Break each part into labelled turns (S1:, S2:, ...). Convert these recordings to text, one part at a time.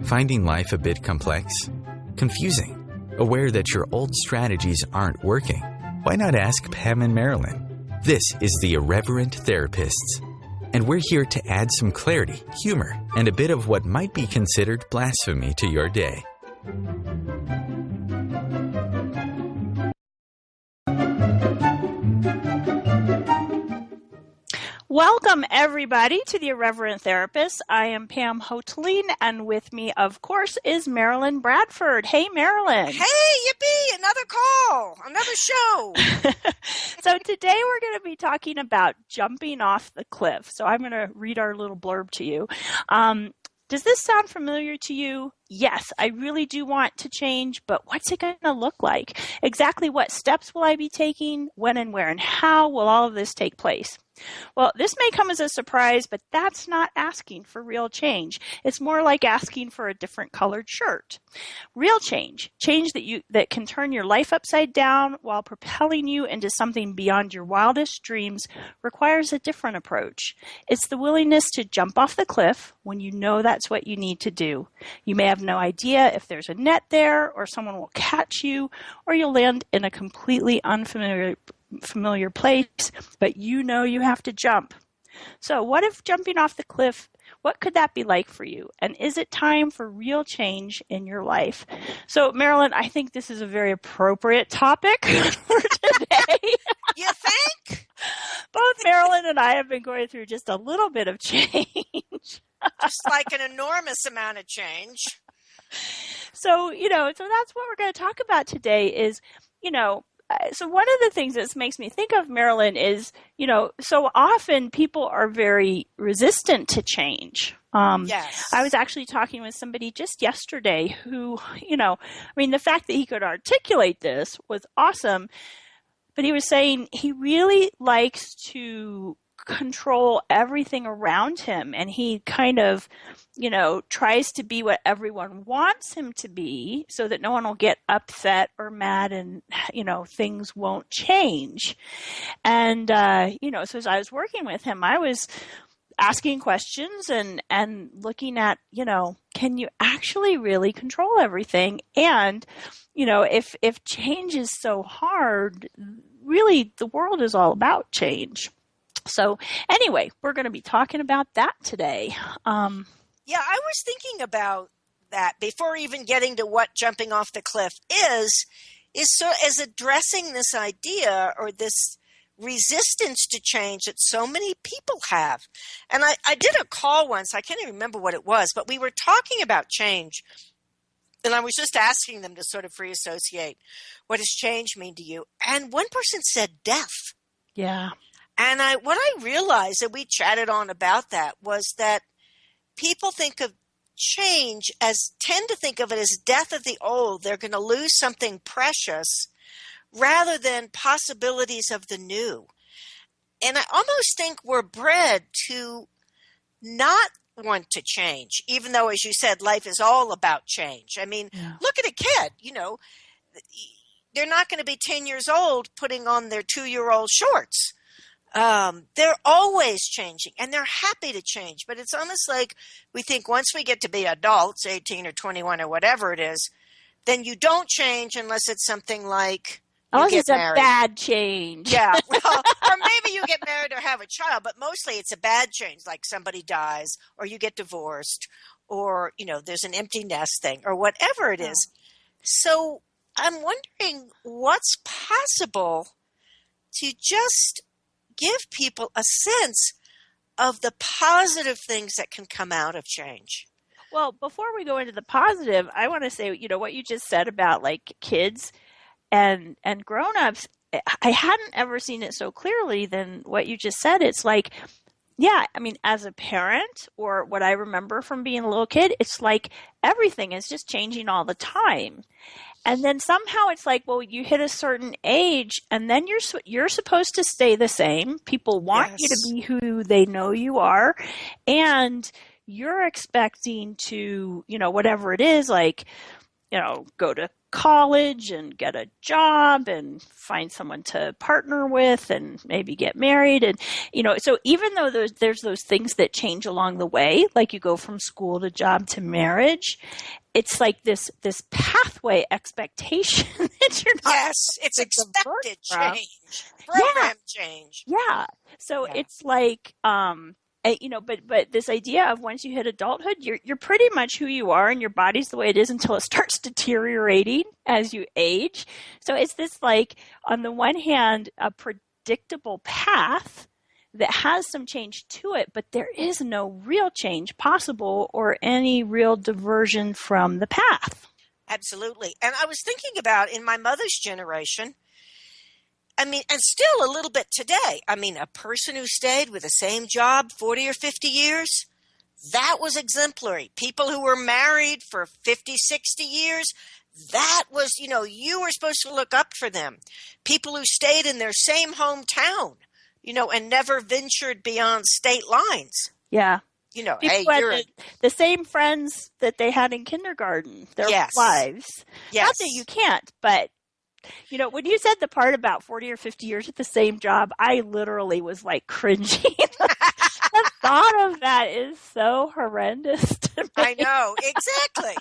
S1: Finding life a bit complex? Confusing? Aware that your old strategies aren't working? Why not ask Pam and Marilyn? This is The Irreverent Therapists, and we're here to add some clarity, humor, and a bit of what might be considered blasphemy to your day.
S2: Welcome, everybody, to The Irreverent Therapist. I am Pam Hoteline, and with me, of course, is Marilyn Bradford. Hey, Marilyn.
S3: Hey, yippee, another call, another show.
S2: So today we're going to be talking about jumping off the cliff. So I'm going to read our little blurb to you. Does this sound familiar to you? Yes, I really do want to change, but what's it going to look like? Exactly what steps will I be taking? When and where and how will all of this take place? Well, this may come as a surprise, but that's not asking for real change. It's more like asking for a different colored shirt. Real change that can turn your life upside down while propelling you into something beyond your wildest dreams requires a different approach. It's the willingness to jump off the cliff when you know that's what you need to do. You may have no idea if there's a net there, or someone will catch you, or you'll land in a completely unfamiliar place, but you know you have to jump. So what if jumping off the cliff, what could that be like for you? And is it time for real change in your life? So Marilyn, I think this is a very appropriate topic for today.
S3: You think?
S2: Both Marilyn and I have been going through just a little bit of change.
S3: Just like an enormous amount of change.
S2: So that's what we're going to talk about today is, so one of the things that makes me think of Marilyn is, so often people are very resistant to change.
S3: Yes.
S2: I was actually talking with somebody just yesterday who, the fact that he could articulate this was awesome, but he was saying he really likes to control everything around him, and he kind of tries to be what everyone wants him to be so that no one will get upset or mad, and things won't change. And so as I was working with him, I was asking questions and looking at, can you actually really control everything? And if change is so hard, really the world is all about change. So anyway, we're going to be talking about that today.
S3: Yeah, I was thinking about that before even getting to what jumping off the cliff is addressing this idea or this resistance to change that so many people have. And I did a call once, I can't even remember what it was, but we were talking about change. And I was just asking them to sort of free associate, what does change mean to you? And one person said death.
S2: Yeah.
S3: And what I realized, and we chatted on about that, was that people tend to think of it as death of the old. They're going to lose something precious rather than possibilities of the new. And I almost think we're bred to not want to change, even though, as you said, life is all about change. I mean, Look at a kid, they're not going to be 10 years old putting on their 2-year-old shorts. They're always changing, and they're happy to change. But it's almost like we think once we get to be adults, 18 or 21 or whatever it is, then you don't change unless it's something like
S2: unless
S3: you get
S2: it's
S3: married.
S2: A bad change.
S3: Yeah, well, or maybe you get married or have a child, but mostly it's a bad change, like somebody dies or you get divorced or, there's an empty nest thing or whatever it is. So I'm wondering what's possible to just give people a sense of the positive things that can come out of change.
S2: Well, before we go into the positive, I want to say, what you just said about like kids and grown-ups, I hadn't ever seen it so clearly than what you just said. It's like, as a parent, or what I remember from being a little kid, it's like everything is just changing all the time. And then somehow it's like, well, you hit a certain age and then you're supposed to stay the same. People want you to be who they know you are. And you're expecting to, whatever it is, like, go to college and get a job and find someone to partner with and maybe get married. And, so even though there's those things that change along the way, like you go from school to job to marriage, it's like this pathway expectation that you're not.
S3: Yes, it's expected change, change.
S2: Yeah. So it's like, but this idea of once you hit adulthood, you're pretty much who you are, and your body's the way it is until it starts deteriorating as you age. So it's this, like, on the one hand, a predictable path that has some change to it, but there is no real change possible or any real diversion from the path.
S3: Absolutely. And I was thinking about in my mother's generation, and still a little bit today. A person who stayed with the same job 40 or 50 years, that was exemplary. People who were married for 50, 60 years, that was, you were supposed to look up for them. People who stayed in their same hometown, and never ventured beyond state lines.
S2: Yeah.
S3: People
S2: had the same friends that they had in kindergarten, their wives.
S3: Yes.
S2: Not that you can't, but when you said the part about 40 or 50 years at the same job, I literally was like cringing. The thought of that is so horrendous to me.
S3: I know, exactly.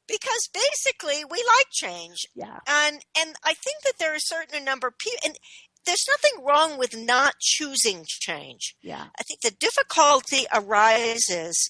S3: Because basically we like change.
S2: Yeah.
S3: And I think that there are a certain number of people, and there's nothing wrong with not choosing change.
S2: Yeah.
S3: I think the difficulty arises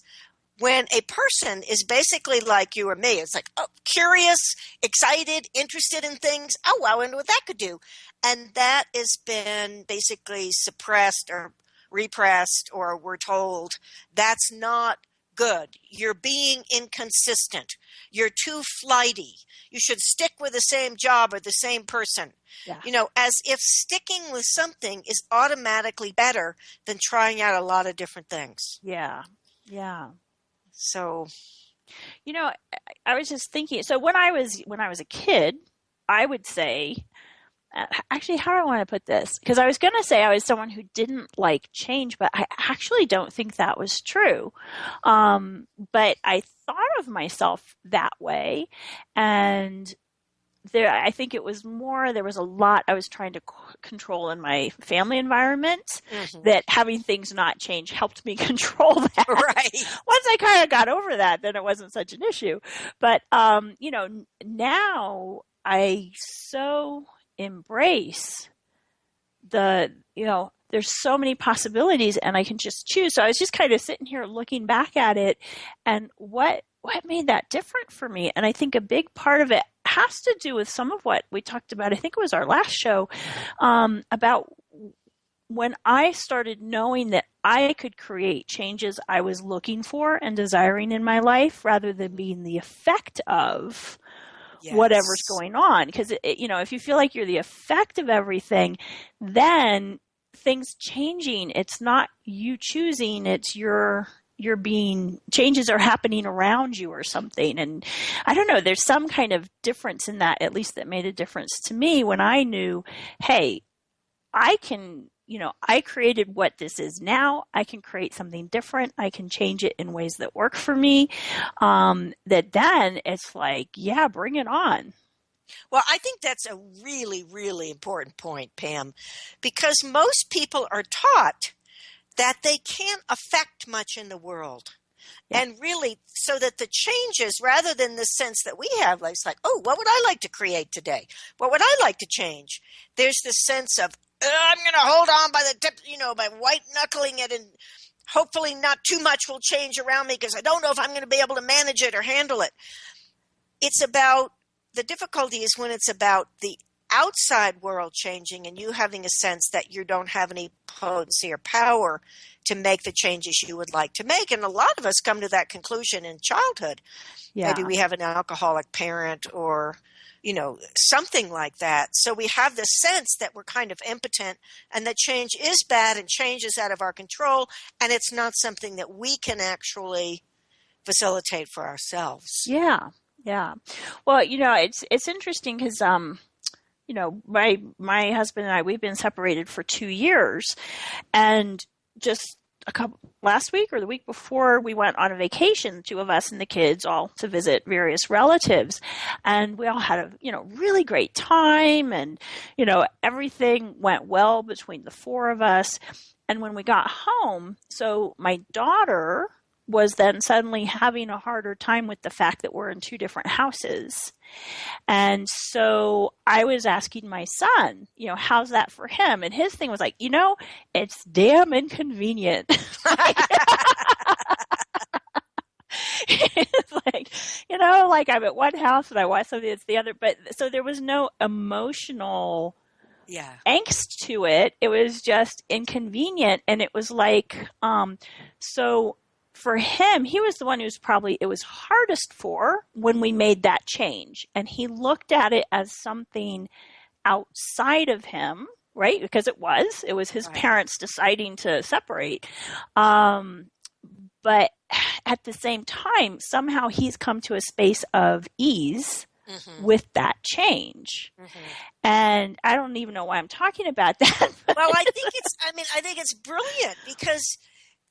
S3: when a person is basically like you or me. It's like, curious, excited, interested in things. Oh, I wonder what that could do. And that has been basically suppressed or repressed, or we're told that's not good. You're being inconsistent. You're too flighty. You should stick with the same job or the same person.
S2: Yeah.
S3: As if sticking with something is automatically better than trying out a lot of different things.
S2: Yeah. Yeah.
S3: So,
S2: I was just thinking, so when I was a kid, I would say, actually, how do I want to put this? Because I was going to say I was someone who didn't like change, but I actually don't think that was true. But I thought of myself that way, and I think it was more, there was a lot I was trying to control in my family environment, that having things not change helped me control that.
S3: Right.
S2: Once I kind of got over that, then it wasn't such an issue. But, now I so embrace there's so many possibilities and I can just choose. So I was just kind of sitting here looking back at it, and what made that different for me? And I think a big part of it has to do with some of what we talked about. I think it was our last show, about when I started knowing that I could create changes I was looking for and desiring in my life, rather than being the effect of whatever's going on. Because, if you feel like you're the effect of everything, then things changing, it's not you choosing, it's you're being, changes are happening around you or something. And I don't know, there's some kind of difference in that, at least that made a difference to me when I knew, hey, I can, I created what this is now. I can create something different. I can change it in ways that work for me. That then it's like, yeah, bring it on.
S3: Well, I think that's a really, really important point, Pam, because most people are taught that they can't affect much in the world. Yeah. And really, so that the changes, rather than the sense that we have, like, it's like, oh, what would I like to create today? What would I like to change? There's this sense of, I'm going to hold on by the tip, by white knuckling it, and hopefully not too much will change around me because I don't know if I'm going to be able to manage it or handle it. It's about, the difficulty is when it's about the outside world changing and you having a sense that you don't have any potency or power to make the changes you would like to make. And a lot of us come to that conclusion in childhood. Yeah. Maybe we have an alcoholic parent or, something like that. So we have this sense that we're kind of impotent and that change is bad and change is out of our control. And it's not something that we can actually facilitate for ourselves.
S2: Yeah. Yeah. Well, it's interesting because, my husband and I, we've been separated for 2 years, and just last week or the week before, we went on a vacation, the two of us and the kids, all to visit various relatives, and we all had a really great time, and everything went well between the four of us. And when we got home, so my daughter was then suddenly having a harder time with the fact that we're in two different houses. And so I was asking my son, how's that for him? And his thing was like, it's damn inconvenient. It's like, I'm at one house and I want something that's the other. But so there was no emotional angst to it. It was just inconvenient. And it was like, so for him, he was the one who's probably, it was hardest for when we made that change. And he looked at it as something outside of him, right? Because it was his parents deciding to separate. But at the same time, somehow he's come to a space of ease with that change. And I don't even know why I'm talking about that.
S3: Well, I think it's brilliant, because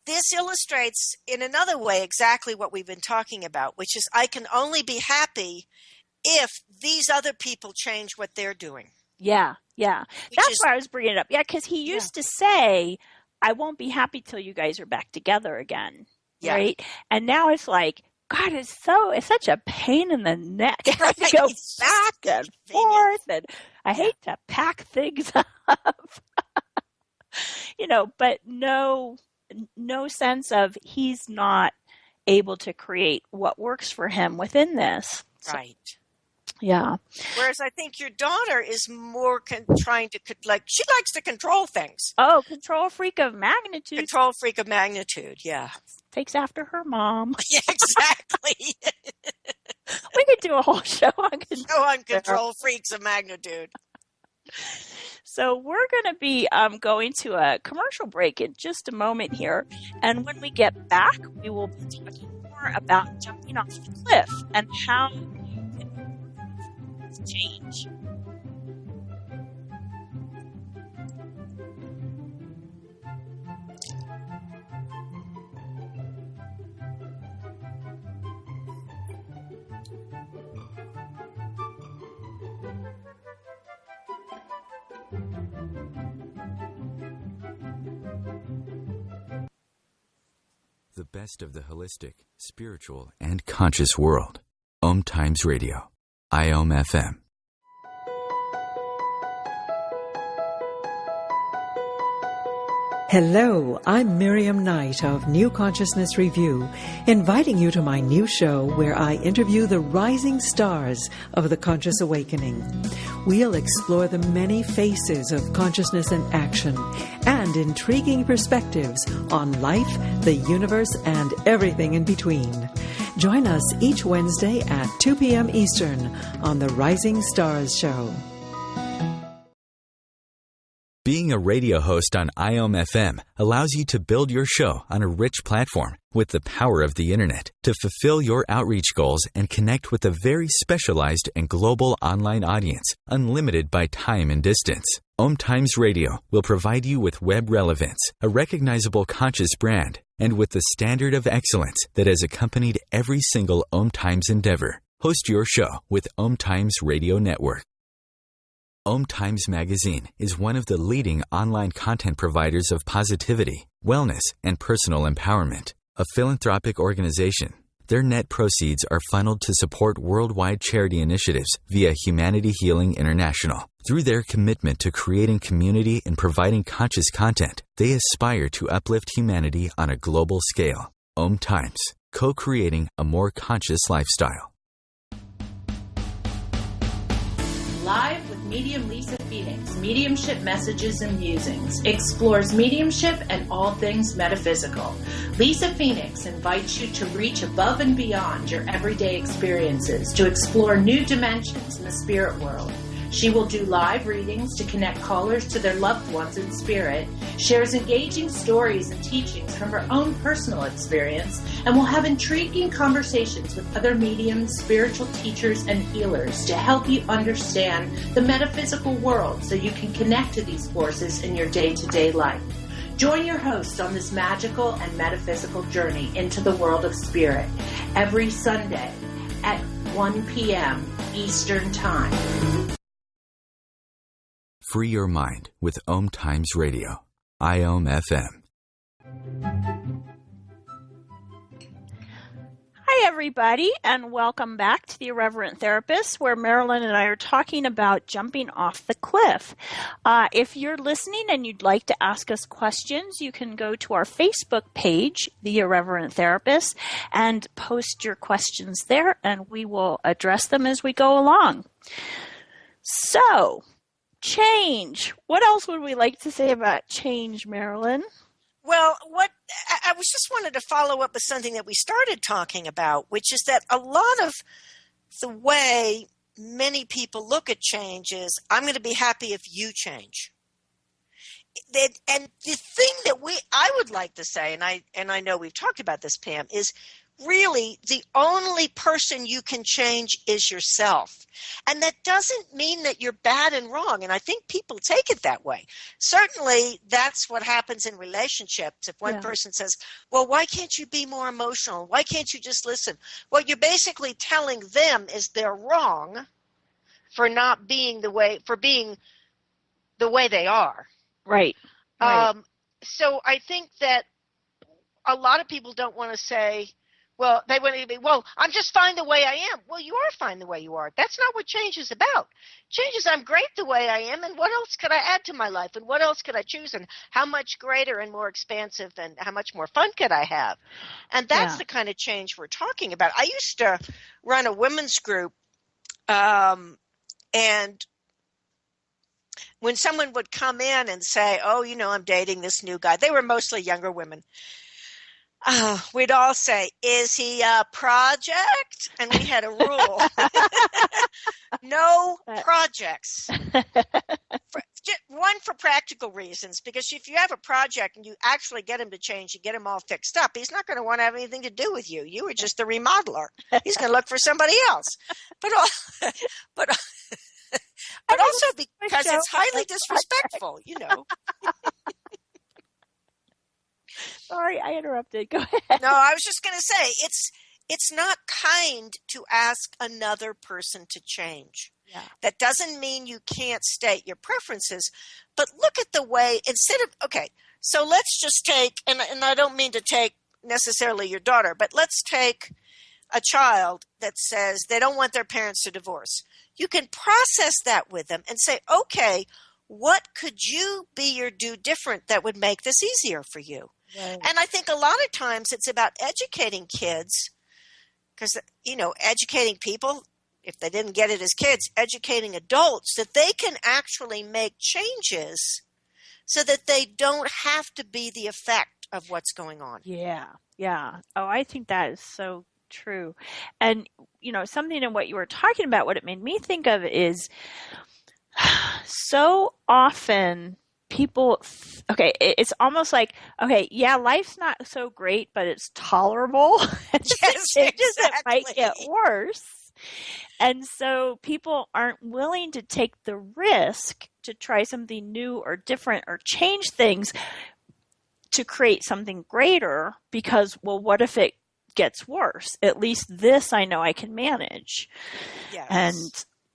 S3: this illustrates in another way exactly what we've been talking about, which is I can only be happy if these other people change what they're doing.
S2: Yeah. That's why I was bringing it up. Yeah, because he used to say, I won't be happy till you guys are back together again. Yeah. Right? And now it's like, God, it's such a pain in the neck. I have to go back and forth, and I hate to pack things up. But no sense of he's not able to create what works for him within this.
S3: Right.
S2: Yeah.
S3: Whereas I think your daughter is more trying to, she likes to control things.
S2: Oh, control freak of magnitude.
S3: Control freak of magnitude, yeah.
S2: Takes after her mom.
S3: Yeah, exactly.
S2: We could do a whole show on
S3: control freaks of magnitude.
S2: So we're going to be going to a commercial break in just a moment here. And when we get back, we will be talking more about jumping off the cliff and how you can change.
S1: The best of the holistic, spiritual, and conscious world. OMTimes Radio. IOM FM.
S4: Hello, I'm Miriam Knight of New Consciousness Review, inviting you to my new show where I interview the rising stars of the conscious awakening. We'll explore the many faces of consciousness in action and intriguing perspectives on life, the universe, and everything in between. Join us each Wednesday at 2 p.m. Eastern on the Rising Stars Show.
S1: Being a radio host on IOM FM allows you to build your show on a rich platform with the power of the internet to fulfill your outreach goals and connect with a very specialized and global online audience, unlimited by time and distance. OMTimes Radio will provide you with web relevance, a recognizable conscious brand, and with the standard of excellence that has accompanied every single OMTimes endeavor. Host your show with OMTimes Radio Network. OMTimes Magazine is one of the leading online content providers of positivity, wellness, and personal empowerment. A philanthropic organization, their net proceeds are funneled to support worldwide charity initiatives via Humanity Healing International. Through their commitment to creating community and providing conscious content, they aspire to uplift humanity on a global scale. OMTimes, co-creating a more conscious lifestyle.
S5: Live with medium Lisa Phoenix, Mediumship Messages and Musings, explores mediumship and all things metaphysical. Lisa Phoenix invites you to reach above and beyond your everyday experiences, to explore new dimensions in the spirit world. She will do live readings to connect callers to their loved ones in spirit, shares engaging stories and teachings from her own personal experience, and will have intriguing conversations with other mediums, spiritual teachers, and healers to help you understand the metaphysical world so you can connect to these forces in your day-to-day life. Join your host on this magical and metaphysical journey into the world of spirit every Sunday at 1 p.m. Eastern Time.
S1: Free your mind with OMTimes Radio. IOM FM.
S2: Hi, everybody, and welcome back to The Irreverent Therapist, where Marilyn and I are talking about jumping off the cliff. If you're listening and you'd like to ask us questions, you can go to our Facebook page, The Irreverent Therapist, and post your questions there, and we will address them as we go along. So, change. What else would we like to say about change, Marilyn?
S3: Well, what I was just wanted to follow up with something that we started talking about, which is that a lot of the way many people look at change is, I'm going to be happy if you change. And the thing that I would like to say, and I know we've talked about this, Pam, is really the only person you can change is yourself. And that doesn't mean that you're bad and wrong. And I think people take it that way. Certainly, that's what happens in relationships. If one person says, well, why can't you be more emotional? Why can't you just listen? What you're basically telling them is they're wrong for not being being the way they are.
S2: Right.
S3: So I think that a lot of people don't want to say, well, they want to be, well, I'm just fine the way I am. Well, you are fine the way you are. That's not what change is about. Change is I'm great the way I am, and what else could I add to my life, and what else could I choose, and how much greater and more expansive and how much more fun could I have? And that's the kind of change we're talking about. I used to run a women's group, and when someone would come in and say, oh, I'm dating this new guy, they were mostly younger women. We'd all say, is he a project? And we had a rule. No projects. One, for practical reasons, because if you have a project and you actually get him to change, you get him all fixed up, he's not going to want to have anything to do with you. You were just the remodeler. He's going to look for somebody else. But also because it's highly disrespectful,
S2: Sorry, I interrupted. Go ahead.
S3: No, I was just going to say, it's not kind to ask another person to change.
S2: Yeah.
S3: That doesn't mean you can't state your preferences, but look at the way, so let's just take, and I don't mean to take necessarily your daughter, but let's take a child that says they don't want their parents to divorce. You can process that with them and say, okay, what could you do different that would make this easier for you?
S2: Right.
S3: And I think a lot of times it's about educating kids, because, educating people, if they didn't get it as kids, educating adults, that they can actually make changes so that they don't have to be the effect of what's going on.
S2: Yeah. Oh, I think that is so true. And, something in what you were talking about, what it made me think of is so often people, it's almost like, life's not so great, but it's tolerable.
S3: Yes,
S2: It might get worse. And so people aren't willing to take the risk to try something new or different or change things to create something greater because, well, what if it gets worse? At least this I know I can manage.
S3: Yes.
S2: And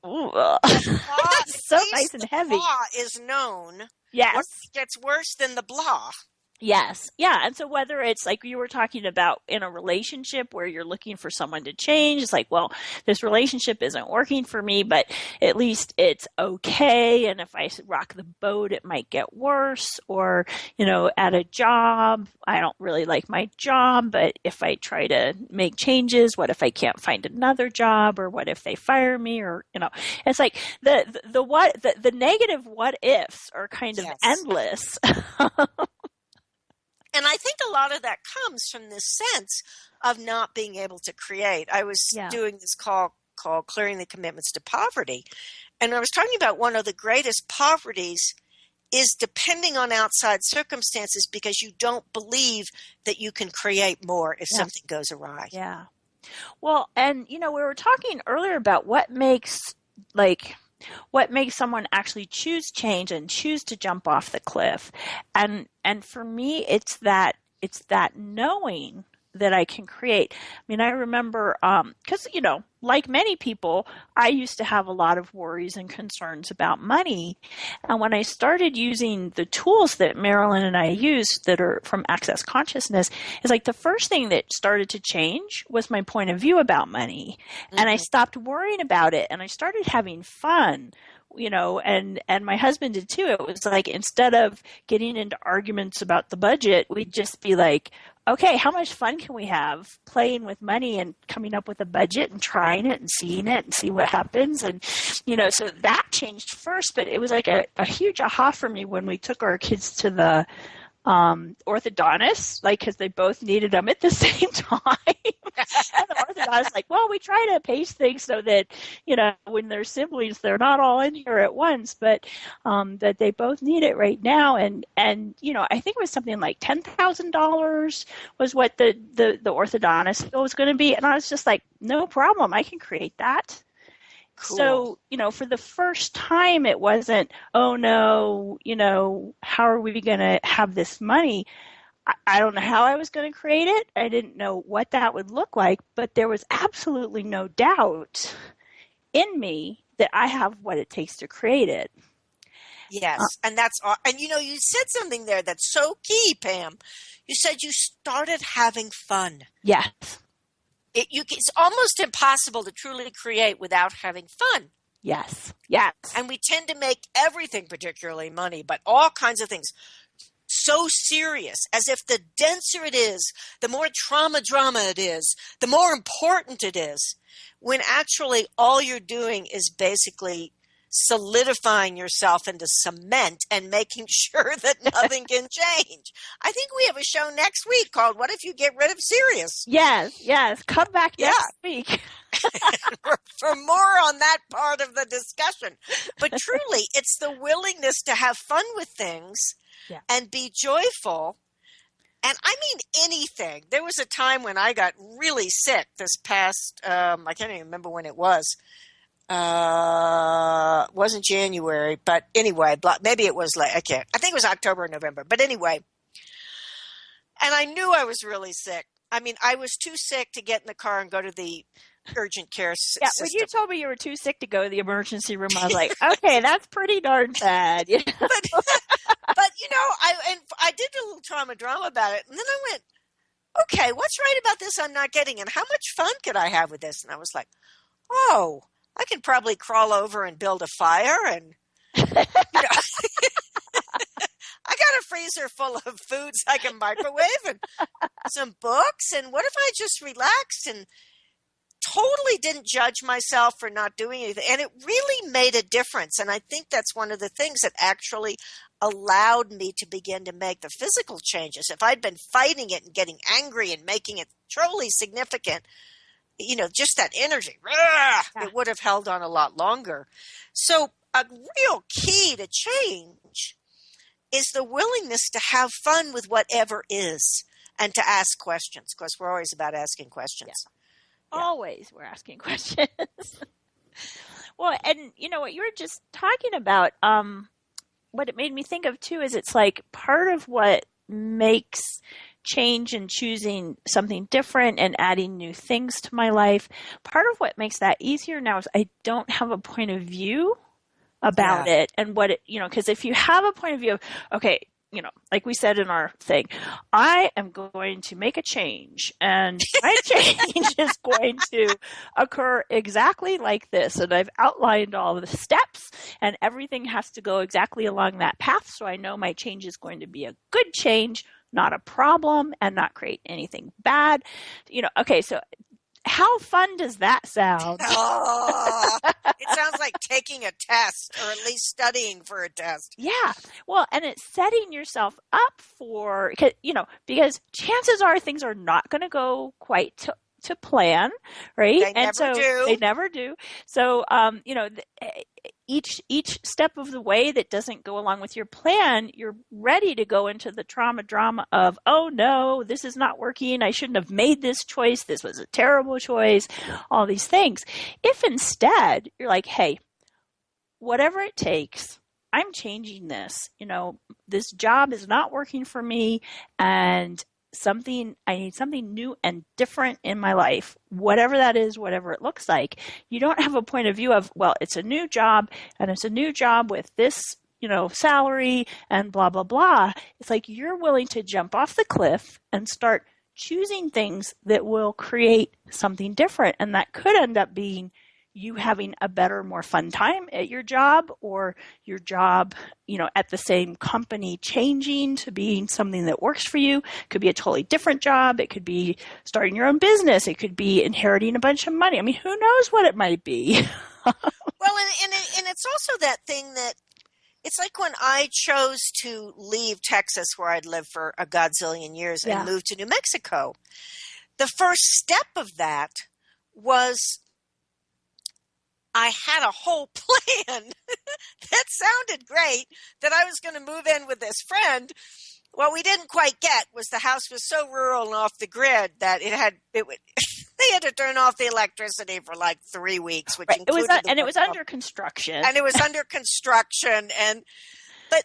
S2: it's so nice and heavy.
S3: The blah is known.
S2: Yes.
S3: What gets worse than the blah?
S2: Yes. Yeah. And so whether it's like you were talking about in a relationship where you're looking for someone to change, it's like, well, this relationship isn't working for me, but at least it's okay. And if I rock the boat, it might get worse. Or, at a job, I don't really like my job, but if I try to make changes, what if I can't find another job? Or what if they fire me? Or, it's like the negative what ifs are kind of endless.
S3: And I think a lot of that comes from this sense of not being able to create. I was doing this call called Clearing the Commitments to Poverty. And I was talking about one of the greatest poverties is depending on outside circumstances because you don't believe that you can create more if something goes awry.
S2: Yeah. Well, and, we were talking earlier about what makes, like, what makes someone actually choose change and choose to jump off the cliff. And for me, it's that knowing that I can create. I mean, I remember, because, like many people, I used to have a lot of worries and concerns about money. And when I started using the tools that Marilyn and I use that are from Access Consciousness, it's like the first thing that started to change was my point of view about money. And I stopped worrying about it, and I started having fun. And my husband did too. It was like, instead of getting into arguments about the budget, we'd just be like, okay, how much fun can we have playing with money and coming up with a budget and trying it and seeing it and see what happens? And, so that changed first, but it was like a huge aha for me when we took our kids to the orthodontist, because they both needed them at the same time. And the orthodontist well, we try to pace things so that, when they're siblings, they're not all in here at once, but that they both need it right now. And I think it was something like $10,000 was what the orthodontist was going to be. And I was just like, no problem. I can create that. Cool. So, for the first time, it wasn't, oh no, how are we going to have this money? I don't know how I was going to create it. I didn't know what that would look like, but there was absolutely no doubt in me that I have what it takes to create it.
S3: Yes, and you said something there that's so key, Pam. You said you started having fun.
S2: Yes.
S3: It's almost impossible to truly create without having fun.
S2: Yes. Yes.
S3: And we tend to make everything, particularly money, but all kinds of things, so serious, as if the denser it is, the more drama it is, the more important it is, when actually all you're doing is basically solidifying yourself into cement and making sure that nothing can change. I think we have a show next week called What If You Get Rid of Serious?
S2: Yes. Come back next week.
S3: for more on that part of the discussion. But truly, it's the willingness to have fun with things and be joyful. And I mean anything. There was a time when I got really sick this past, I can't even remember when it was. Wasn't January, but anyway, maybe it was I think it was October or November, but anyway. And I knew I was really sick. I mean, I was too sick to get in the car and go to the urgent care system.
S2: Yeah, when you told me you were too sick to go to the emergency room, I was like, okay, that's pretty darn bad.
S3: But I did a little trauma drama about it, and then I went, okay, what's right about this I'm not getting, and how much fun could I have with this? And I was like, oh, I can probably crawl over and build a fire, and I got a freezer full of foods I can microwave and some books. And what if I just relaxed and totally didn't judge myself for not doing anything? And it really made a difference. And I think that's one of the things that actually allowed me to begin to make the physical changes. If I'd been fighting it and getting angry and making it truly significant, just that energy, it would have held on a lot longer. So a real key to change is the willingness to have fun with whatever is and to ask questions, because we're always about asking questions.
S2: Yeah. Always we're asking questions. Well, and what you were just talking about, what it made me think of too is it's like part of what makes change and choosing something different and adding new things to my life, part of what makes that easier now is I don't have a point of view about it and what it, because if you have a point of view of, okay, like we said in our thing, I am going to make a change and my change is going to occur exactly like this. And I've outlined all the steps and everything has to go exactly along that path. So I know my change is going to be a good change, not a problem, and not create anything bad. Okay, so how fun does that sound?
S3: Oh, it sounds like taking a test, or at least studying for a test.
S2: Yeah. Well, and it's setting yourself up for, because chances are things are not going to go quite to plan, right? They never do. So, each step of the way that doesn't go along with your plan, you're ready to go into the trauma drama of, oh no, this is not working. I shouldn't have made this choice. This was a terrible choice. All these things. If instead you're like, hey, whatever it takes, I'm changing this. This job is not working for me, and I need something new and different in my life, whatever that is, whatever it looks like. You don't have a point of view of, well, it's a new job and it's a new job with this, salary and blah, blah, blah. It's like you're willing to jump off the cliff and start choosing things that will create something different. And that could end up being you having a better, more fun time at your job, or your job, at the same company changing to being something that works for you. It could be a totally different job. It could be starting your own business. It could be inheriting a bunch of money. I mean, who knows what it might be?
S3: Well, and it's also that thing that it's like when I chose to leave Texas, where I'd lived for a godzillion years, and move to New Mexico. The first step of that was I had a whole plan that sounded great, that I was going to move in with this friend. What we didn't quite get was the house was so rural and off the grid that they had to turn off the electricity for like 3 weeks, which included
S2: it was under construction.
S3: And it was under construction, but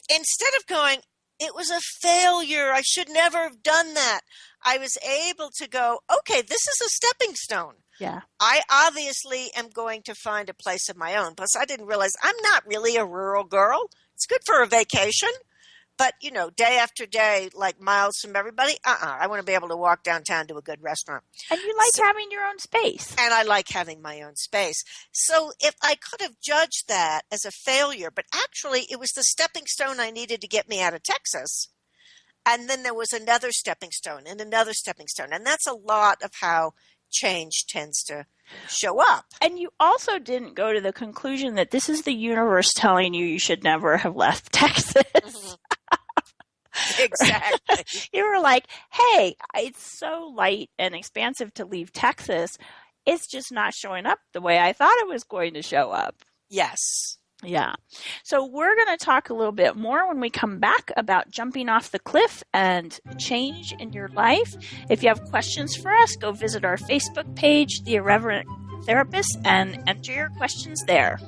S3: instead of going, it was a failure, I should never have done that, I was able to go, okay, this is a stepping stone.
S2: Yeah.
S3: I obviously am going to find a place of my own. Plus, I didn't realize I'm not really a rural girl. It's good for a vacation. But, day after day, like miles from everybody, I want to be able to walk downtown to a good restaurant.
S2: And you like having your own space.
S3: And I like having my own space. So if I could have judged that as a failure, but actually it was the stepping stone I needed to get me out of Texas. And then there was another stepping stone and another stepping stone. And that's a lot of how change tends to show up.
S2: And you also didn't go to the conclusion that this is the universe telling you should never have left Texas.
S3: Mm-hmm. Exactly.
S2: You were like, hey, it's so light and expansive to leave Texas. It's just not showing up the way I thought it was going to show up.
S3: Yes.
S2: Yeah. So we're going to talk a little bit more when we come back about jumping off the cliff and change in your life. If you have questions for us, go visit our Facebook page, The Irreverent Therapist, and enter your questions there.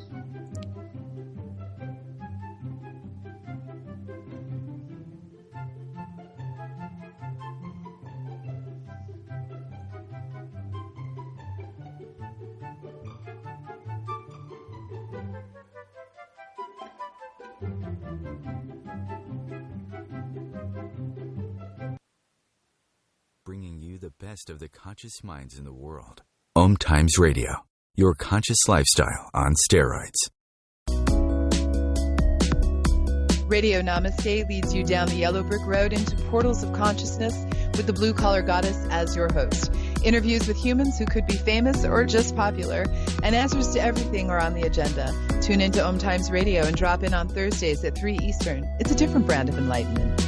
S1: Bringing you the best of the conscious minds in the world. OMTimes Radio, your conscious lifestyle on steroids.
S6: Radio Namaste leads you down the yellow brick road into portals of consciousness with the blue-collar goddess as your host. Interviews with humans who could be famous or just popular, and answers to everything are on the agenda. Tune into OMTimes Radio and drop in on Thursdays at 3 Eastern. It's a different brand of enlightenment.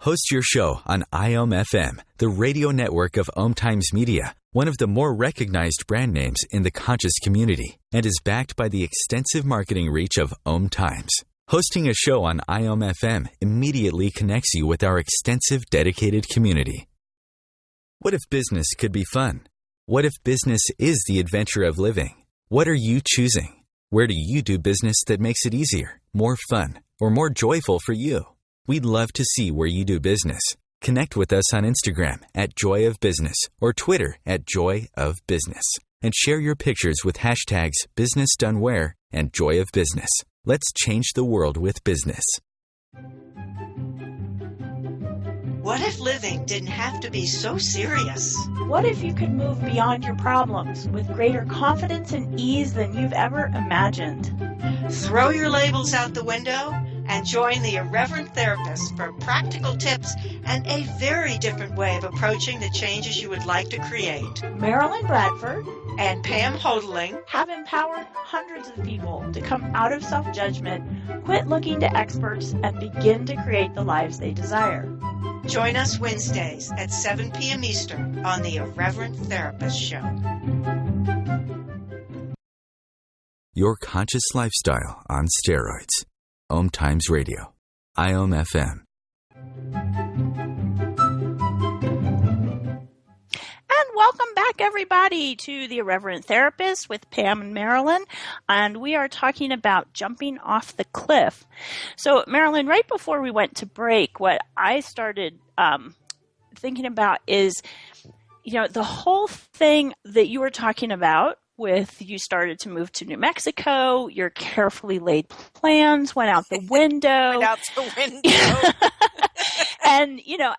S1: Host your show on IOM-FM, the radio network of OMTimes Media, one of the more recognized brand names in the conscious community, and is backed by the extensive marketing reach of OMTimes. Hosting a show on IOM-FM immediately connects you with our extensive dedicated community. What if business could be fun? What if business is the adventure of living? What are you choosing? Where do you do business that makes it easier, more fun, or more joyful for you? We'd love to see where you do business. Connect with us on Instagram at Joy of Business or Twitter at Joy of Business, and share your pictures with hashtags BusinessDoneWhere and Joy of Business. Let's change the world with business.
S3: What if living didn't have to be so serious?
S2: What if you could move beyond your problems with greater confidence and ease than you've ever imagined?
S3: Throw your labels out the window and join the Irreverent Therapist for practical tips and a very different way of approaching the changes you would like to create.
S2: Marilyn Bradford
S3: And Pam Hodling
S2: have empowered hundreds of people to come out of self-judgment, quit looking to experts, and begin to create the lives they desire.
S3: Join us Wednesdays at 7 p.m. Eastern on the Irreverent Therapist Show.
S1: Your conscious lifestyle on steroids. OMTimes Radio. IOM-FM.
S2: And welcome back back, everybody, to The Irreverent Therapist with Pam and Marilyn, and we are talking about jumping off the cliff. So, Marilyn, right before we went to break, what I started thinking about is, the whole thing that you were talking about with you started to move to New Mexico, your carefully laid plans went out the window.
S3: Went out the window.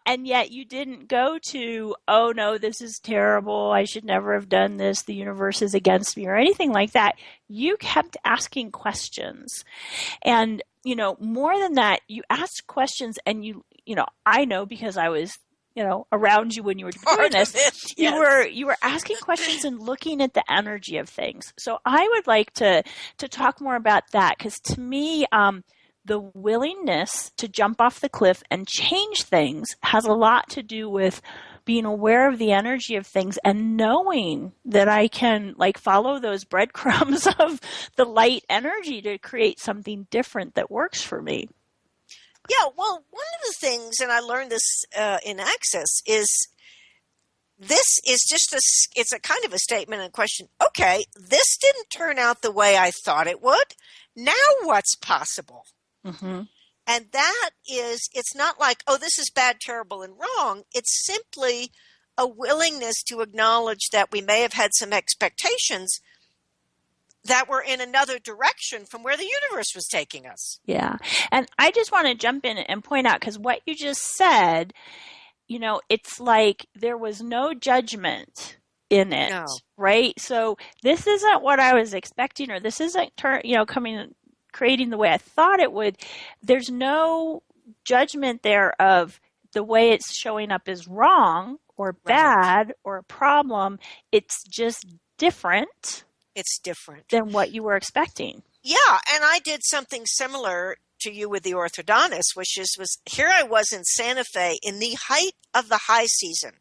S2: And yet you didn't go to, oh no, this is terrible, I should never have done this, the universe is against me, or anything like that. You kept asking questions. And, more than that, you asked questions, and I know because I was around you when you were doing this,
S3: yes.
S2: you were asking questions and looking at the energy of things. So I would like to talk more about that, because to me, the willingness to jump off the cliff and change things has a lot to do with being aware of the energy of things and knowing that I can follow those breadcrumbs of the light energy to create something different that works for me.
S3: Yeah, well, one of the things, and I learned this in Access, is this is just it's a kind of a statement and a question. Okay, this didn't turn out the way I thought it would. Now what's possible?
S2: Mm-hmm.
S3: And that is, it's not like, oh, this is bad, terrible, and wrong. It's simply a willingness to acknowledge that we may have had some expectations that were in another direction from where the universe was taking us.
S2: Yeah. And I just want to jump in and point out, because what you just said, it's like there was no judgment in it, right? So this isn't what I was expecting, or this isn't, creating the way I thought it would. There's no judgment there of the way it's showing up is wrong or bad or a problem. It's just different.
S3: It's different
S2: than what you were expecting.
S3: Yeah, and I did something similar to you with the orthodontist, which was here I was in Santa Fe in the height of the high season,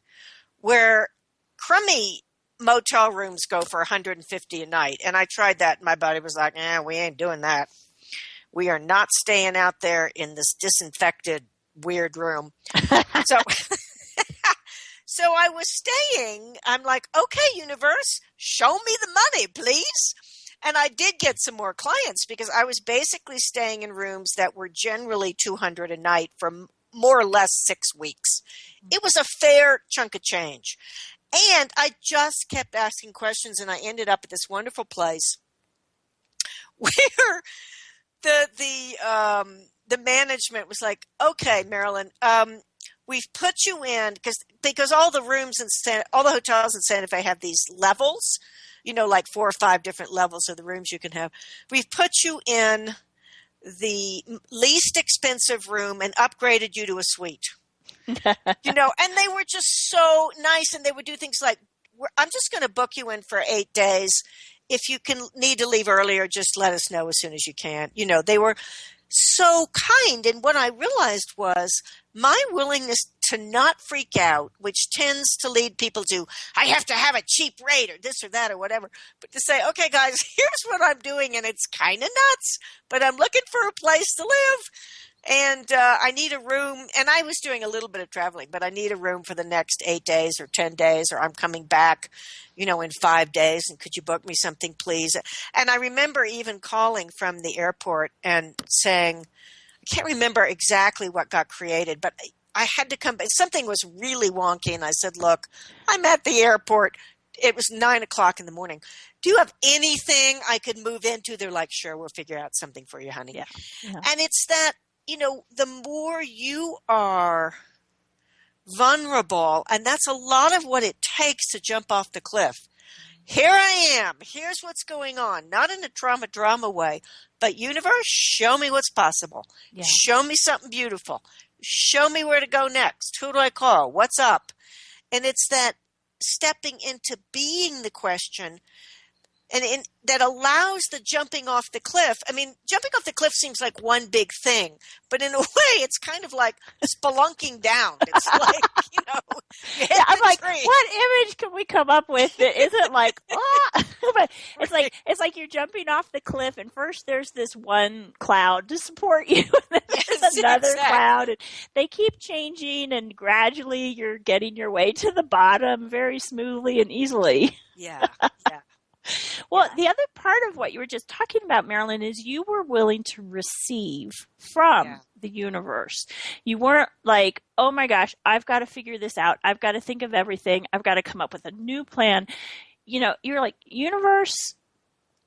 S3: where crummy motel rooms go for $150 a night. And I tried that, and my buddy was like, we ain't doing that. We are not staying out there in this disinfected, weird room. So I was staying. I'm like, okay, universe, show me the money, please. And I did get some more clients because I was basically staying in rooms that were generally $200 a night for more or less 6 weeks. It was a fair chunk of change. And I just kept asking questions, and I ended up at this wonderful place where the management was like, okay, Marilyn, we've put you in because all the rooms all the hotels in Santa Fe have these levels, like 4 or 5 different levels of the rooms you can have. We've put you in the least expensive room and upgraded you to a suite. And they were just so nice, and they would do things like, I'm just going to book you in for 8 days. If you need to leave earlier, just let us know as soon as you can. They were so kind. And what I realized was my willingness to not freak out, which tends to lead people to, I have to have a cheap rate or this or that or whatever, but to say, okay, guys, here's what I'm doing, and it's kind of nuts, but I'm looking for a place to live. And I need a room, and I was doing a little bit of traveling, but I need a room for the next 8 days or 10 days, or I'm coming back, in 5 days, and could you book me something, please? And I remember even calling from the airport and saying, I can't remember exactly what got created, but I had to come back. Something was really wonky, and I said, look, I'm at the airport. It was 9:00 in the morning. Do you have anything I could move into? They're like, sure, we'll figure out something for you, honey.
S2: Yeah.
S3: And it's that, the more you are vulnerable, and that's a lot of what it takes to jump off the cliff. Here I am. Here's what's going on. Not in a drama way, but universe, show me what's possible. Yeah. Show me something beautiful. Show me where to go next. Who do I call? What's up? And it's that stepping into being the question. and that allows the jumping off the cliff. I mean, jumping off the cliff seems like one big thing, but in a way, it's kind of like spelunking down. It's like, you hit
S2: I'm
S3: the
S2: like,
S3: tree.
S2: what image can we come up with that isn't like, but it's like you're jumping off the cliff, and first there's this one cloud to support you, and then there's another cloud, and they keep changing, and gradually you're getting your way to the bottom very smoothly and easily.
S3: Yeah.
S2: Well, the other part of what you were just talking about, Marilyn, is you were willing to receive from the universe. You weren't like, oh my gosh, I've got to figure this out. I've got to think of everything. I've got to come up with a new plan. You're like, universe,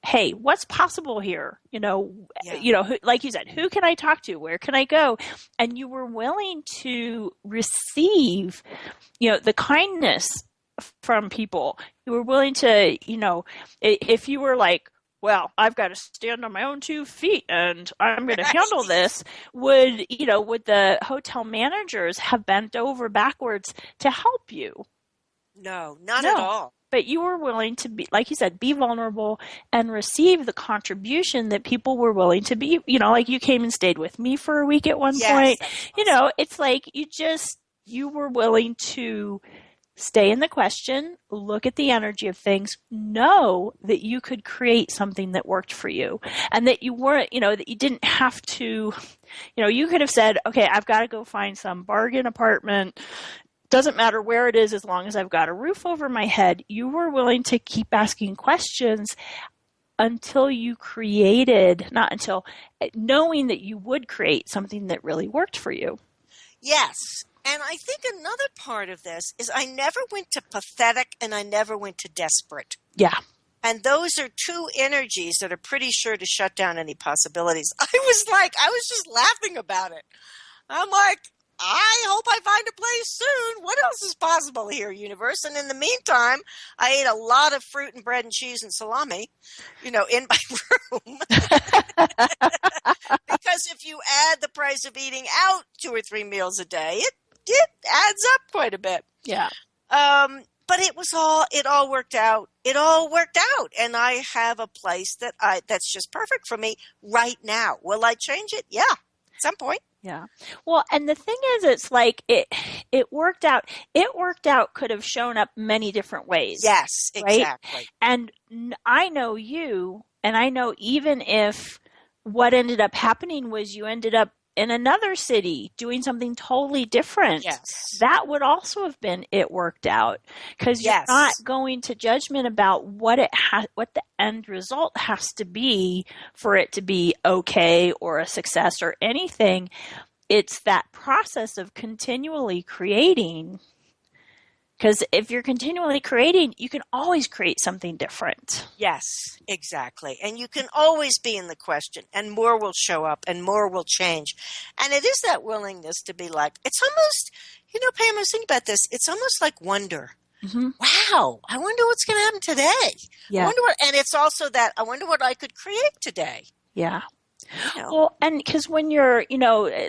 S2: hey, what's possible here? Like you said, who can I talk to? Where can I go? And you were willing to receive, the kindness from people. You were willing to, if you were like, well, I've got to stand on my own 2 feet and I'm going to handle this, would the hotel managers have bent over backwards to help you?
S3: No, not at all.
S2: But you were willing to be, like you said, be vulnerable and receive the contribution that people were willing to be, like you came and stayed with me for a week at one point. Awesome. It's like you were willing to stay in the question, look at the energy of things, know that you could create something that worked for you, and that you weren't, that you didn't have to, you could have said, okay, I've got to go find some bargain apartment. Doesn't matter where it is as long as I've got a roof over my head. You were willing to keep asking questions until you created, knowing that you would create something that really worked for you.
S3: Yes. And I think another part of this is I never went to pathetic and I never went to desperate.
S2: Yeah.
S3: And those are 2 energies that are pretty sure to shut down any possibilities. I was just laughing about it. I'm like, I hope I find a place soon. What else is possible here, universe? And in the meantime, I ate a lot of fruit and bread and cheese and salami, in my room. Because if you add the price of eating out 2 or 3 meals a day, it adds up quite a bit.
S2: Yeah.
S3: But it all worked out. It all worked out. And I have a place that's just perfect for me right now. Will I change it? Yeah. At some point.
S2: Yeah. Well, and the thing is, it's like it worked out. It worked out could have shown up many different ways.
S3: Yes, exactly.
S2: Right? And I know you, and I know even if what ended up happening was you ended up in another city doing something totally different, that would also have been it worked out, because you're not going to judgment about what the end result has to be for it to be okay or a success or anything. It's that process of continually creating. Because if you're continually creating, you can always create something different.
S3: Yes, exactly. And you can always be in the question, and more will show up and more will change. And it is that willingness to be like, it's almost, Pam, I was thinking about this. It's almost like wonder. Mm-hmm. Wow, I wonder what's going to happen today.
S2: Yeah.
S3: And it's also that, I wonder what I could create today.
S2: Yeah. Well, and because when you're,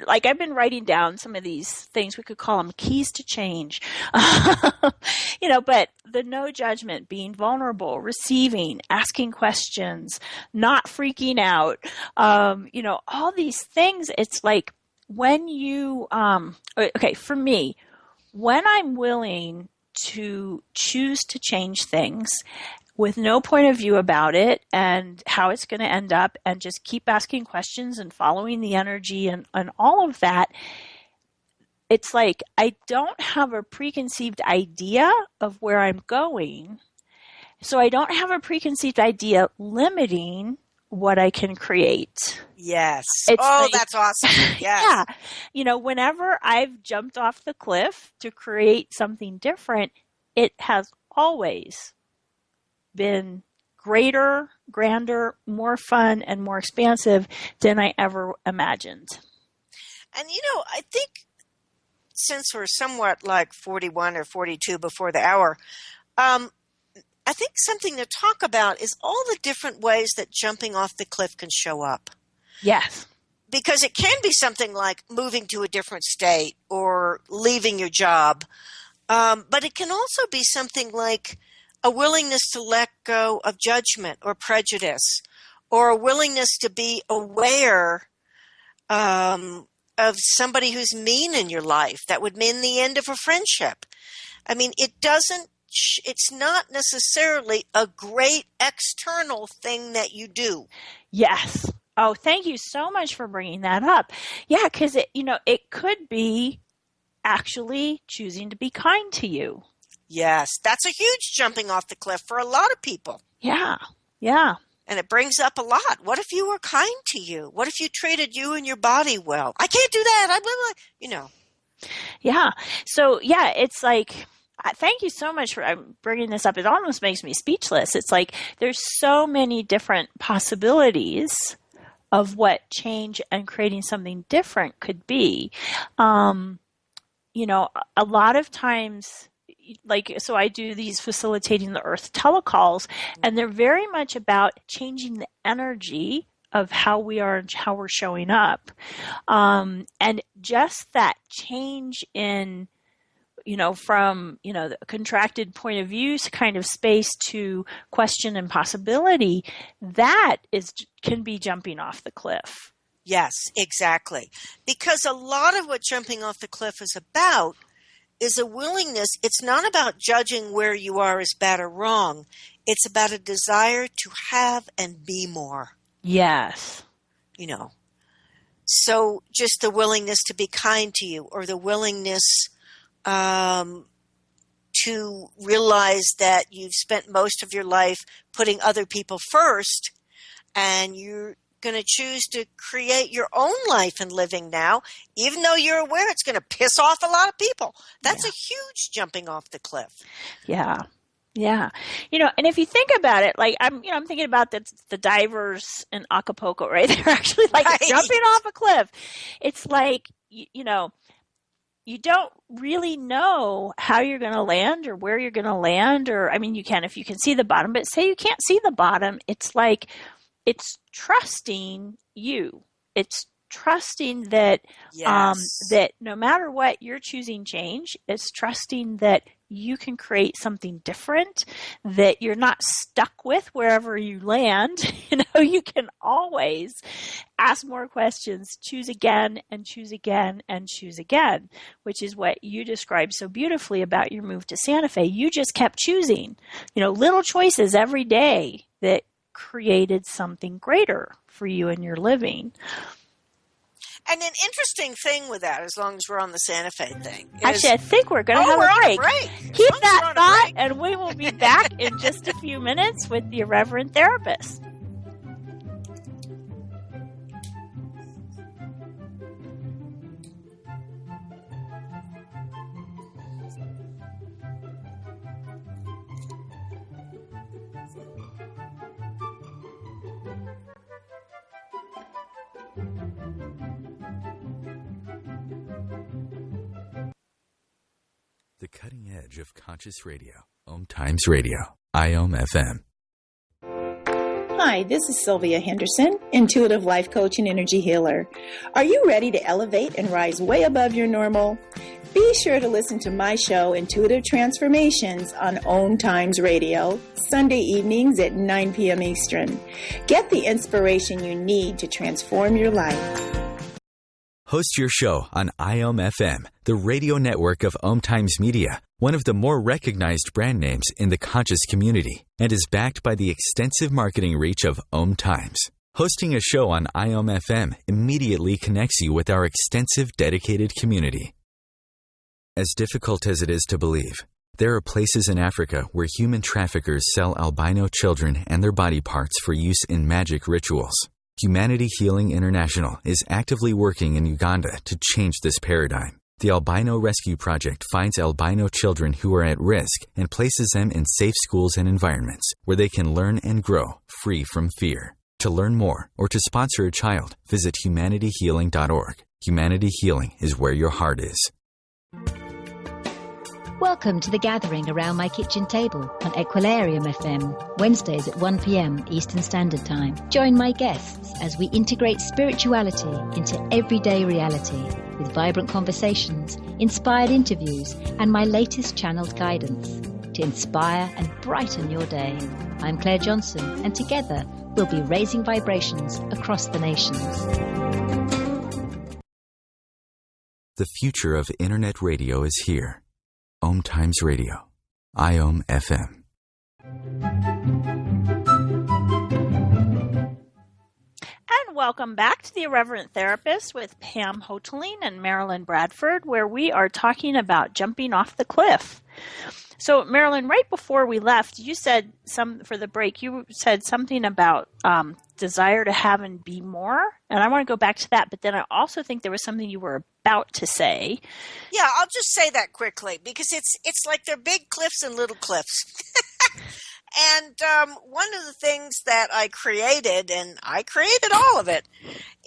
S2: like I've been writing down some of these things, we could call them keys to change, but the no judgment, being vulnerable, receiving, asking questions, not freaking out, all these things. It's like when you, for me, when I'm willing to choose to change things with no point of view about it and how it's going to end up, and just keep asking questions and following the energy and all of that, it's like I don't have a preconceived idea of where I'm going. So I don't have a preconceived idea limiting what I can create.
S3: Yes. That's awesome. Yes.
S2: Yeah. Whenever I've jumped off the cliff to create something different, it has always been greater, grander, more fun, and more expansive than I ever imagined.
S3: And, I think since we're somewhat like 41 or 42 before the hour, I think something to talk about is all the different ways that jumping off the cliff can show up.
S2: Yes.
S3: Because it can be something like moving to a different state or leaving your job. But it can also be something like a willingness to let go of judgment or prejudice, or a willingness to be aware of somebody who's mean in your life that would mean the end of a friendship. I mean, it's not necessarily a great external thing that you do.
S2: Yes. Oh, thank you so much for bringing that up. Yeah, because it could be actually choosing to be kind to you.
S3: Yes, that's a huge jumping off the cliff for a lot of people.
S2: Yeah, yeah.
S3: And it brings up a lot. What if you were kind to you? What if you treated you and your body well? I can't do that.
S2: Yeah. So, yeah, it's like, thank you so much for bringing this up. It almost makes me speechless. It's like there's so many different possibilities of what change and creating something different could be. A lot of times, so I do these facilitating the earth telecalls, and they're very much about changing the energy of how we are and how we're showing up. And just that change in, from, the contracted point of view kind of space to question and possibility, that can be jumping off the cliff.
S3: Yes, exactly. Because a lot of what jumping off the cliff is about is a willingness. It's not about judging where you are as bad or wrong. It's about a desire to have and be more.
S2: Yes.
S3: So just the willingness to be kind to you, or the willingness to realize that you've spent most of your life putting other people first, and you're going to choose to create your own life and living now, even though you're aware it's going to piss off a lot of people. That's a huge jumping off the cliff.
S2: Yeah. Yeah. And if you think about it, like I'm thinking about the divers in Acapulco, right? They're actually jumping off a cliff. It's like, you don't really know how you're going to land or where you're going to land, or, you can if you can see the bottom, but say you can't see the bottom, it's like, it's trusting you. It's trusting that that no matter what, you're choosing change. It's trusting that you can create something different, that you're not stuck with wherever you land. You can always ask more questions, choose again and choose again and choose again, which is what you described so beautifully about your move to Santa Fe. You just kept choosing, little choices every day that created something greater for you in your living.
S3: And an interesting thing with that, as long as we're on the Santa Fe thing, is,
S2: actually, I think we're going to have a break. Keep that thought, and we will be back in just a few minutes with the Irreverent Therapist.
S1: The cutting edge of conscious radio. OMTimes Radio. IOM FM.
S7: Hi, this is Sylvia Henderson, intuitive life coach and energy healer. Are you ready to elevate and rise way above your normal? Be sure to listen to my show, Intuitive Transformations, on OMTimes Radio, Sunday evenings at 9 p.m. Eastern. Get the inspiration you need to transform your life.
S1: Host your show on IOM FM, the radio network of OMTimes Media, one of the more recognized brand names in the conscious community, and is backed by the extensive marketing reach of OMTimes. Hosting a show on IOM FM immediately connects you with our extensive dedicated community. As difficult as it is to believe, there are places in Africa where human traffickers sell albino children and their body parts for use in magic rituals. Humanity Healing International is actively working in Uganda to change this paradigm. The Albino Rescue Project finds albino children who are at risk and places them in safe schools and environments where they can learn and grow free from fear. To learn more or to sponsor a child, visit humanityhealing.org. Humanity Healing is where your heart is.
S8: Welcome to The Gathering Around My Kitchen Table on Equilarium FM, Wednesdays at 1 p.m. Eastern Standard Time. Join my guests as we integrate spirituality into everyday reality with vibrant conversations, inspired interviews, and my latest channeled guidance. to inspire and brighten your day. I'm Claire Johnson, and together we'll be raising vibrations across the nations.
S1: The future of Internet radio is here. OMTimes Radio. IOM FM.
S2: And welcome back to The Irreverent Therapist with Pam Hoteling and Marilyn Bradford, where we are talking about jumping off the cliff. So, Marilyn, right before we left, you said for the break, you said something about desire to have and be more. And I want to go back to that, but then I also think there was something you were about to say.
S3: Yeah, I'll just say that quickly because it's like they're big cliffs and little cliffs. And one of the things that I created, and I created all of it,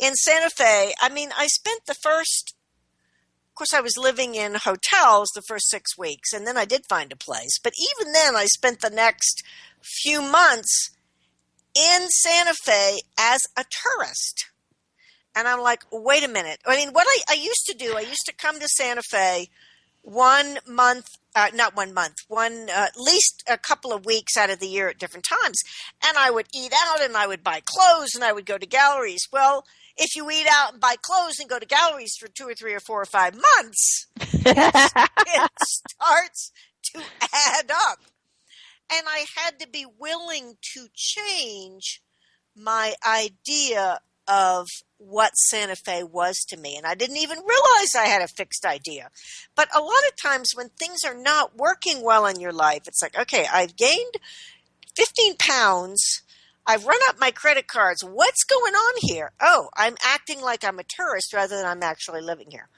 S3: in Santa Fe, I spent of course, I was living in hotels the first 6 weeks, and then I did find a place. But even then, I spent the next few months in Santa Fe as a tourist. And I'm like, wait a minute. What I used to do, I used to come to Santa Fe 1 month, at least a couple of weeks out of the year at different times. And I would eat out and I would buy clothes and I would go to galleries. Well, if you eat out and buy clothes and go to galleries for 2 or 3 or 4 or 5 months, it starts to add up. And I had to be willing to change my idea of what Santa Fe was to me. And I didn't even realize I had a fixed idea. But a lot of times when things are not working well in your life, it's like, okay, I've gained 15 pounds. I've run up my credit cards. What's going on here? Oh, I'm acting like I'm a tourist rather than I'm actually living here.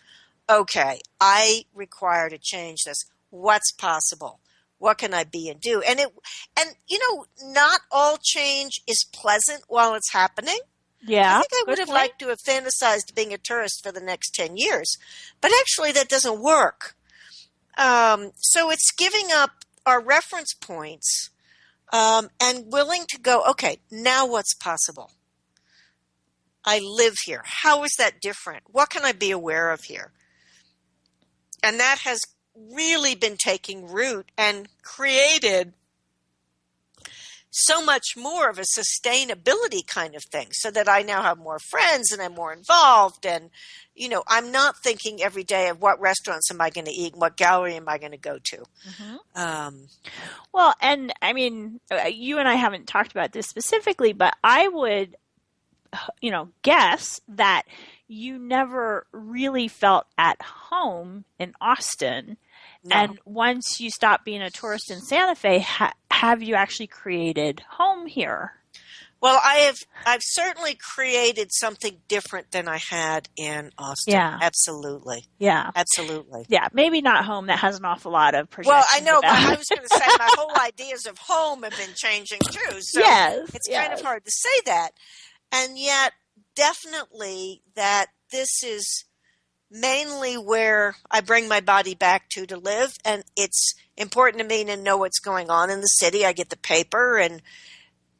S3: Okay, I require to change this. What's possible? What can I be and do? And not all change is pleasant while it's happening.
S2: Yeah,
S3: I think I would have liked to have fantasized being a tourist for the next 10 years. But actually, that doesn't work. So it's giving up our reference points and willing to go, okay, now what's possible? I live here. How is that different? What can I be aware of here? And that has really been taking root and created so much more of a sustainability kind of thing so that I now have more friends and I'm more involved. And, I'm not thinking every day of what restaurants am I going to eat and what gallery am I going to go to.
S2: Mm-hmm. Well, and you and I haven't talked about this specifically, but I would, guess that you never really felt at home in Austin. No. And once you stop being a tourist in Santa Fe, have you actually created home here?
S3: Well, I've certainly created something different than I had in Austin.
S2: Yeah.
S3: Absolutely.
S2: Yeah.
S3: Absolutely.
S2: Yeah. Maybe not home that has an awful lot of projections.
S3: Well, I know, but I was going to say my whole ideas of home have been changing too. So it's kind of hard to say that. And yet, definitely that this is mainly where I bring my body back to live. And it's important to me to know what's going on in the city. I get the paper and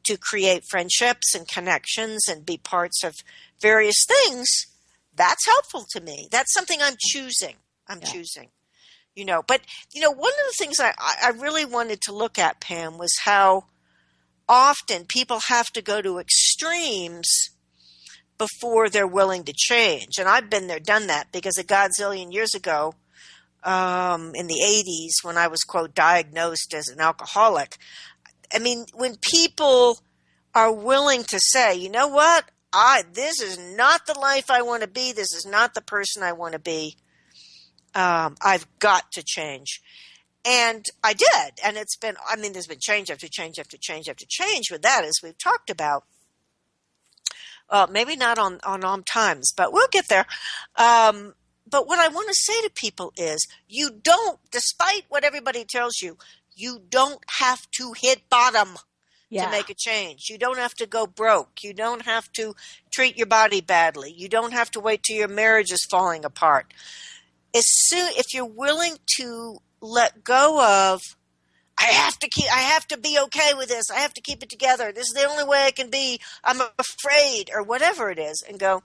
S3: to create friendships and connections and be parts of various things. That's helpful to me. That's something I'm choosing. Choosing, But, one of the things I really wanted to look at, Pam, was how often people have to go to extremes before they're willing to change. And I've been there, done that, because a godzillion years ago, in the 80s, when I was, quote, diagnosed as an alcoholic, when people are willing to say, you know what, this is not the life I want to be, this is not the person I want to be, I've got to change. And I did. And it's been, there's been change after change after change after change with that, as we've talked about. Maybe not on OMTimes, but we'll get there. But what I want to say to people is you don't, despite what everybody tells you, you don't have to hit bottom to make a change. You don't have to go broke. You don't have to treat your body badly. You don't have to wait till your marriage is falling apart. If you're willing to let go of, I have to be okay with this. I have to keep it together. This is the only way I can be. I'm afraid, or whatever it is, and go,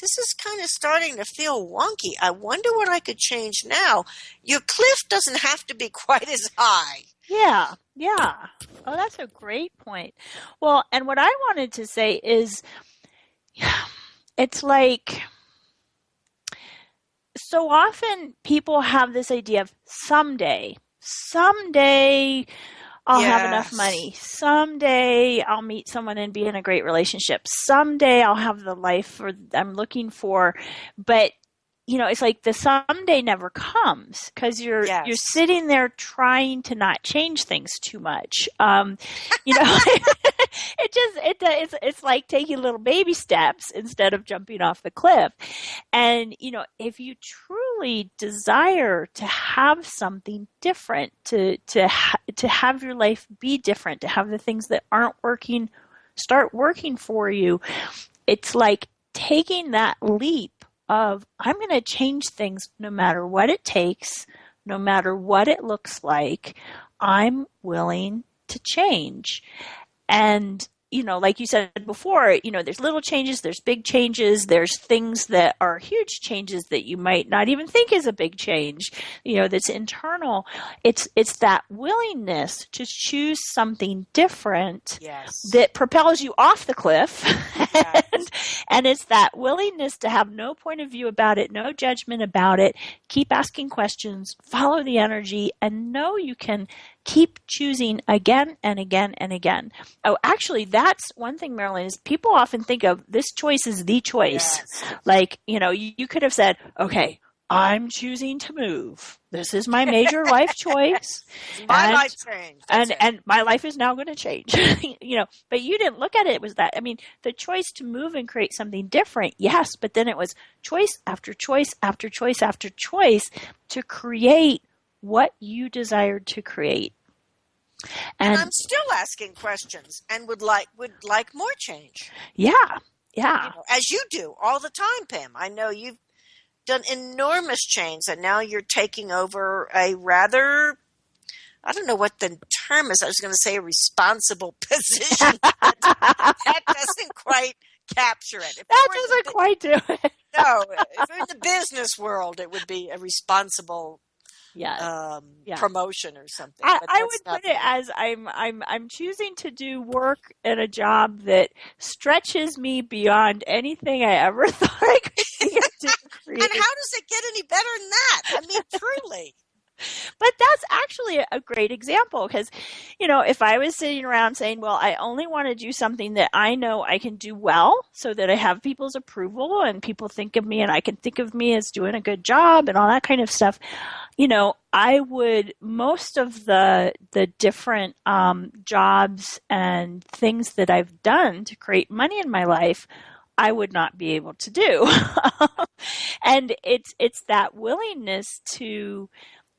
S3: this is kind of starting to feel wonky. I wonder what I could change now. Your cliff doesn't have to be quite as high.
S2: Yeah, yeah. Oh, that's a great point. Well, and what I wanted to say is, it's like, so often people have this idea of someday I'll have enough money. Someday I'll meet someone and be in a great relationship. Someday I'll have the life I'm looking for. But it's like the someday never comes because you're sitting there trying to not change things too much. It's like taking little baby steps instead of jumping off the cliff. And if you truly desire to have something different, to have your life be different, to have the things that aren't working start working for you, it's like taking that leap of, I'm going to change things no matter what it takes, no matter what it looks like. I'm willing to change. And, like you said before, there's little changes, there's big changes, there's things that are huge changes that you might not even think is a big change, that's internal. It's that willingness to choose something different that propels you off the cliff. And it's that willingness to have no point of view about it, no judgment about it, keep asking questions, follow the energy, and know you can keep choosing again and again and again. Oh, actually, that's one thing, Marilyn, is people often think of this choice as the choice. Yes. Like, you could have said, okay, I'm choosing to move. This is my major life choice.
S3: My life changed.
S2: And my life is now going to change. But you didn't look at it as that. I mean, the choice to move and create something different, yes, but then it was choice after choice after choice after choice to create what you desired to create.
S3: And I'm still asking questions and would like more change.
S2: Yeah, yeah.
S3: As you do all the time, Pam. I know you've done enormous change, and now you're taking over a rather, I don't know what the term is. I was going to say a responsible position. That doesn't quite capture it.
S2: That doesn't quite do it.
S3: No, if in the business world, it would be a responsible promotion or something.
S2: I would put it as I'm choosing to do work in a job that stretches me beyond anything I ever thought I could do.
S3: And how does it get any better than that? I mean, truly.
S2: But that's actually a great example because, if I was sitting around saying, well, I only want to do something that I know I can do well so that I have people's approval and people think of me and I can think of me as doing a good job and all that kind of stuff, I would, most of the different jobs and things that I've done to create money in my life, I would not be able to do. And it's that willingness to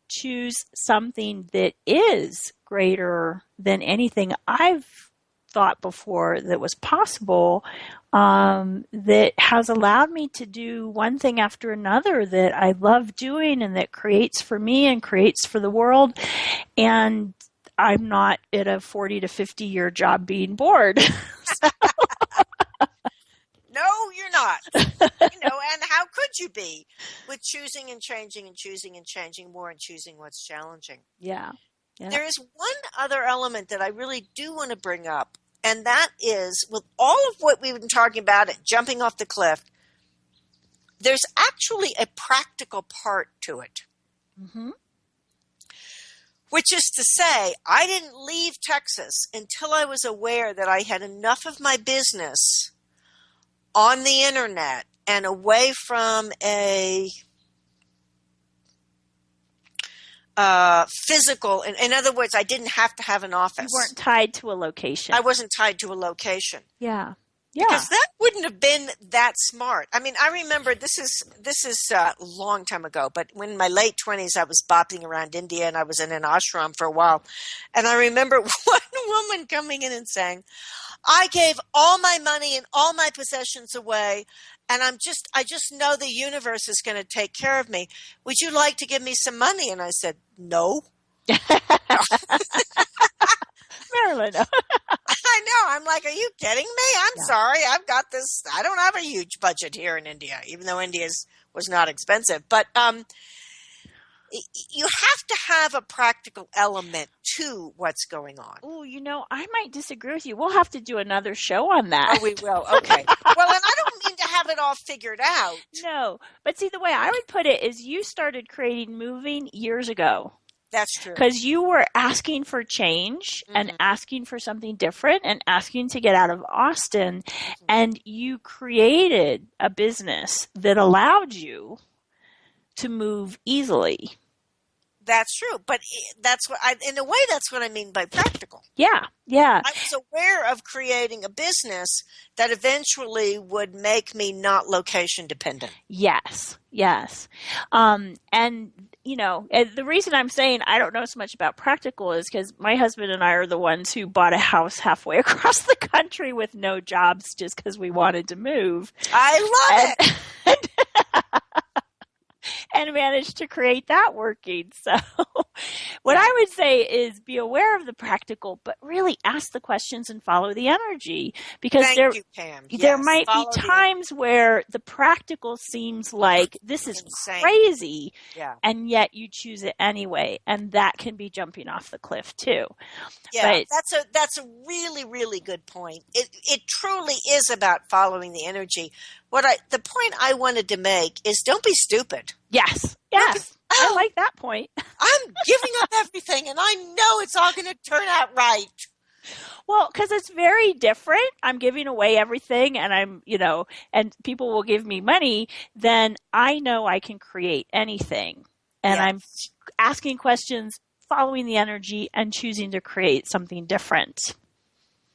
S2: choose something that is greater than anything I've thought before that was possible, that has allowed me to do one thing after another that I love doing and that creates for me and creates for the world. And I'm not at a 40 to 50 year job being bored.
S3: No, you're not. And how could you be with choosing and changing and choosing and changing more and choosing what's challenging?
S2: Yeah.
S3: There is one other element that I really do want to bring up, and that is with all of what we've been talking about, jumping off the cliff, there's actually a practical part to it.
S2: Mm-hmm.
S3: Which is to say, I didn't leave Texas until I was aware that I had enough of my business on the internet and away from a physical. In other words, I didn't have to have an office.
S2: You weren't tied to a location.
S3: I wasn't tied to a location.
S2: Yeah. Yeah.
S3: Because that wouldn't have been that smart. I mean, I remember this is a long time ago, but when in my late 20s, I was bopping around India and I was in an ashram for a while. And I remember one woman coming in and saying, I gave all my money and all my possessions away, and I just know the universe is going to take care of me. Would you like to give me some money? And I said, no.
S2: Marilyn.
S3: I know. I'm like, are you kidding me? I'm sorry. I've got this. I don't have a huge budget here in India, even though was not expensive. But you have to have a practical element to what's going on.
S2: Oh, I might disagree with you. We'll have to do another show on that.
S3: Oh, we will. Okay. Well, and I don't mean to have it all figured out.
S2: No. But see, the way I would put it is you started creating moving years ago.
S3: That's true.
S2: Because you were asking for change and asking for something different and asking to get out of Austin. And you created a business that allowed you to move easily.
S3: That's true. But that's what in a way, that's what I mean by practical.
S2: Yeah. Yeah.
S3: I was aware of creating a business that eventually would make me not location dependent.
S2: Yes. Yes. And the reason I'm saying I don't know so much about practical is because my husband and I are the ones who bought a house halfway across the country with no jobs just because we wanted to move.
S3: I love it.
S2: And managed to create that working. So what I would say is be aware of the practical, but really ask the questions and follow the energy. Because
S3: Thank you, Pam.
S2: There might be times where the practical seems like this is
S3: insane.
S2: Crazy, and yet you choose it anyway. And that can be jumping off the cliff too.
S3: Yeah, that's a really, really good point. It truly is about following the energy. The point I wanted to make is don't be stupid.
S2: Yes. I like that point.
S3: I'm giving up everything and I know it's all going to turn out right.
S2: Well, because it's very different. I'm giving away everything and and people will give me money. Then I know I can create anything. And I'm asking questions, following the energy and choosing to create something different.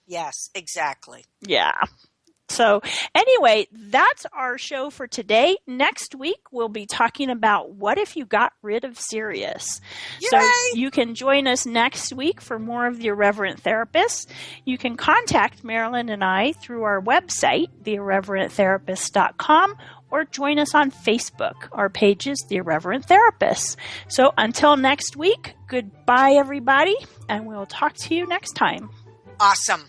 S3: Yes, exactly.
S2: Yeah. So anyway, that's our show for today. Next week, we'll be talking about what if you got rid of Sirius.
S3: Yay!
S2: So you can join us next week for more of The Irreverent Therapist. You can contact Marilyn and I through our website, theirreverenttherapist.com, or join us on Facebook. Our page is The Irreverent Therapist. So until next week, goodbye, everybody, and we'll talk to you next time.
S3: Awesome.